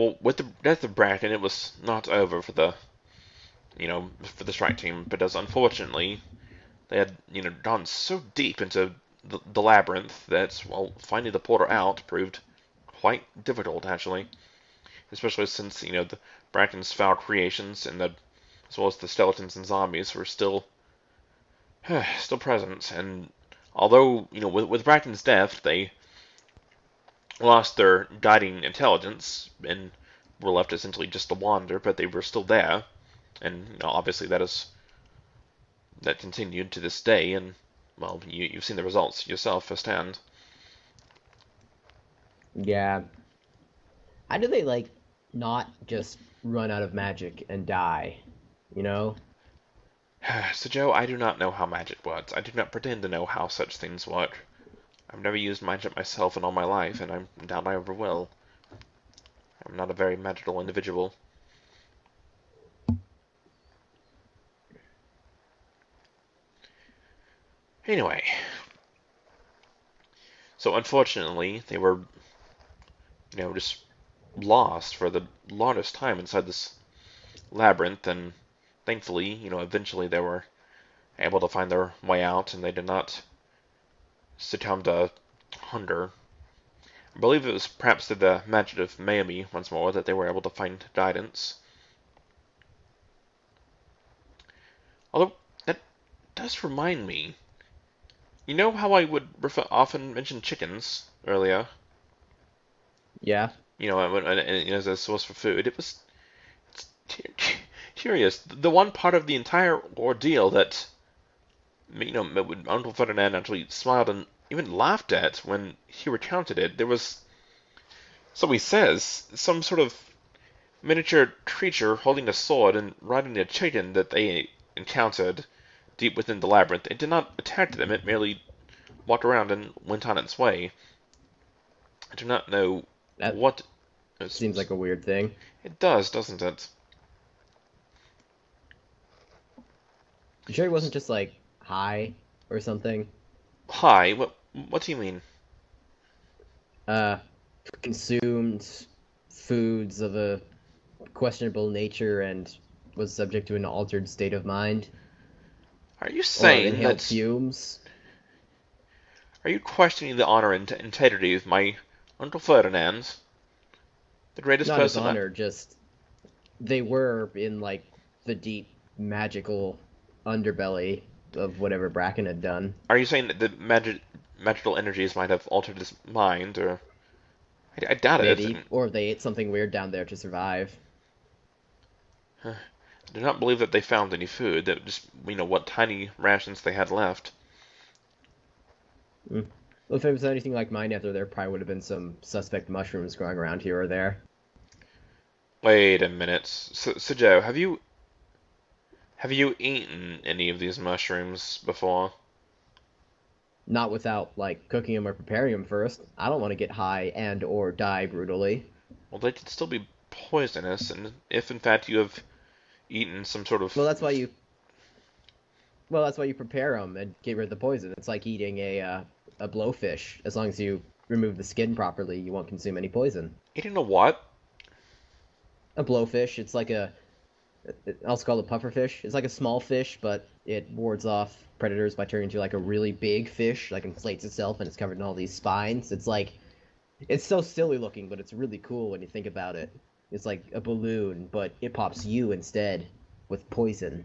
Well, with the death of Bracken, it was not over for the strike team, because unfortunately, they had, gone so deep into the labyrinth that, well, finding the portal out proved quite difficult, actually. Especially since, the Bracken's foul creations as well as the skeletons and zombies were still present. And although, with Bracken's death, they lost their guiding intelligence and were left essentially just to wander, but they were still there. And obviously that continued to this day, and well, you've seen the results yourself firsthand. Yeah. How do they, like, not just run out of magic and die? You know? So, Joe, I do not know how magic works. I do not pretend to know how such things work. I've never used magic myself in all my life, and I doubt I ever will. I'm not a very magical individual. Anyway, so unfortunately, they were, just lost for the longest time inside this labyrinth, and thankfully, eventually they were able to find their way out, and they did not succumb to hunger. I believe it was perhaps through the magic of Mayumi once more that they were able to find guidance. Although, that does remind me. You know how I would often mention chickens earlier? Yeah. As a source for food. It's curious. The one part of the entire ordeal that, Uncle Ferdinand actually smiled and even laughed at when he recounted it, there was, so he says, some sort of miniature creature holding a sword and riding a chicken that they encountered deep within the labyrinth. It did not attack them, it merely walked around and went on its way. I do not know That what. seems like a weird thing. It does, doesn't it? You sure he wasn't just, like, high or something? Hi, what do you mean? Uh, Consumed foods of a questionable nature and was subject to an altered state of mind? Are you Or saying inhaled that? fumes? Are you questioning the honor and integrity of my Uncle Ferdinand, the greatest Not his person? honor, just they were in, like, the deep magical underbelly of whatever Bracken had done. Are you saying that the magical energies might have altered his mind, or I doubt it. Maybe. Or they ate something weird down there to survive. I do not believe that they found any food. That just what tiny rations they had left. Mm. Well, if it was anything like mine after there probably would have been some suspect mushrooms growing around here or there. Wait a minute, so Joe, have you eaten any of these mushrooms before? Not without, like, cooking them or preparing them first. I don't want to get high and or die brutally. Well, they could still be poisonous, and if in fact you have eaten some sort of. Well, that's why you well, that's why you prepare them and get rid of the poison. It's like eating a blowfish. As long as you remove the skin properly, you won't consume any poison. Eating a what? A blowfish, it's like also called a pufferfish. It's like a small fish, but it wards off predators by turning into, like, a really big fish, like inflates itself and it's covered in all these spines. It's so silly looking, but it's really cool when you think about it. It's like a balloon, but it pops you instead with poison.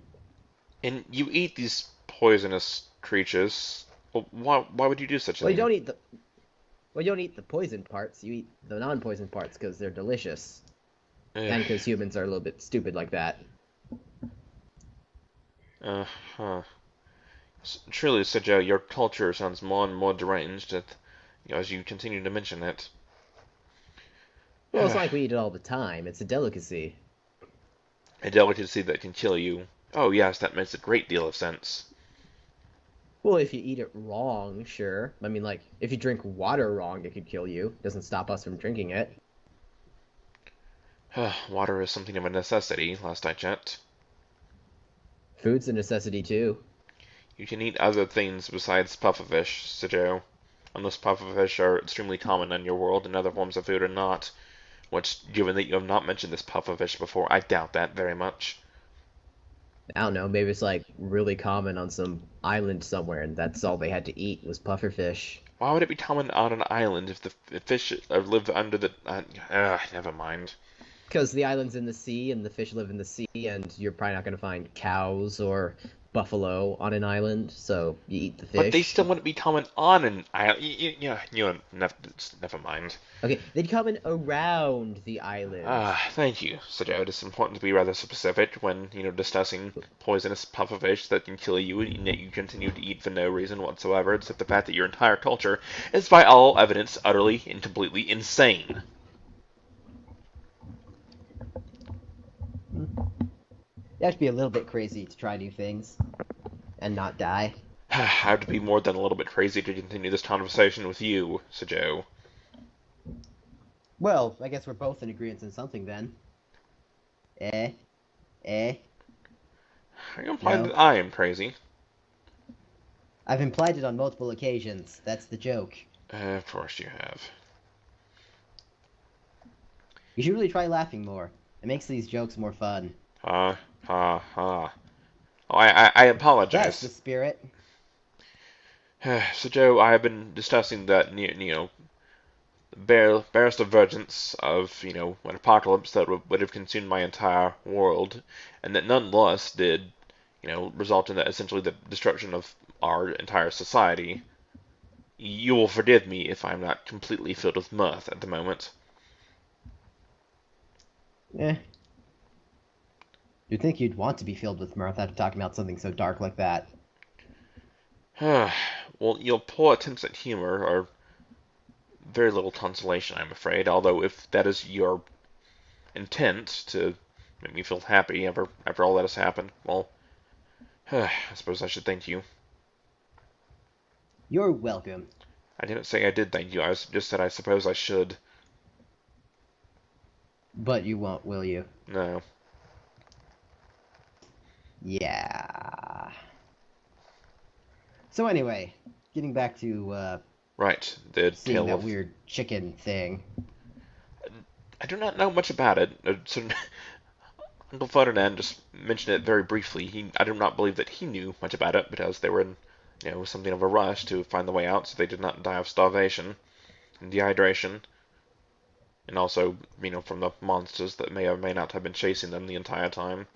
And you eat these poisonous creatures. Well, why would you do such a Well, you thing? don't eat the well, you don't eat the poison parts. You eat the non-poison parts because they're delicious, and Ugh, because humans are a little bit stupid like that. huh. Truly, Joe, your culture sounds more and more deranged as you continue to mention it. Well, it's not like we eat it all the time. It's a delicacy. A delicacy that can kill you. Oh, yes, that makes a great deal of sense. Well, if you eat it wrong, sure. I mean, like, if you drink water wrong, it could kill you. Doesn't stop us from drinking it. Water is something of a necessity, last I checked. Food's a necessity too. You can eat other things besides pufferfish, Joe. Unless pufferfish are extremely common in your world and other forms of food are not. Which, given that you have not mentioned this pufferfish before, I doubt that very much. I don't know, maybe it's like really common on some island somewhere, and that's all they had to eat was pufferfish. Why would it be common on an island if the fish live under the... never mind. Because the island's in the sea and the fish live in the sea, and you're probably not going to find cows or buffalo on an island, so you eat the But they fish. still wouldn't be common on an island. Never mind. Okay, they'd come in around the island. Thank you, Sajo. It is important to be rather specific when, discussing poisonous pufferfish that can kill you, and yet you continue to eat for no reason whatsoever, except the fact that your entire culture is, by all evidence, utterly and completely insane. You have to be a little bit crazy to try new things and not die. I have to be more than a little bit crazy to continue this conversation with you, Sajo. Well, I guess we're both in agreement on something then. Eh? Eh? Are you implying No? that I am crazy? I've implied it on multiple occasions. That's the joke. Of course you have. You should really try laughing more. It makes these jokes more fun. Ha, ha, ha. Oh, I That's apologize. the spirit. So, Joe, I have been discussing that, barest divergence of, an apocalypse that would have consumed my entire world, and that nonetheless did, result in essentially the destruction of our entire society. You will forgive me if I'm not completely filled with mirth at the moment. Eh. You'd think you'd want to be filled with mirth after talking about something so dark like that. Well, your poor attempts at humor are very little consolation, I'm afraid, although if that is your intent to make me feel happy after all that has happened, well, I suppose I should thank you. You're welcome. I didn't say I did thank you, I just said I suppose I should. But you won't, will you? No. Yeah. So anyway, getting back to Right, the seeing tale that of... weird chicken thing. I do not know much about it. Uncle Ferdinand just mentioned it very briefly. I do not believe that he knew much about it because they were in, something of a rush to find the way out, so they did not die of starvation and dehydration, and also, from the monsters that may or may not have been chasing them the entire time.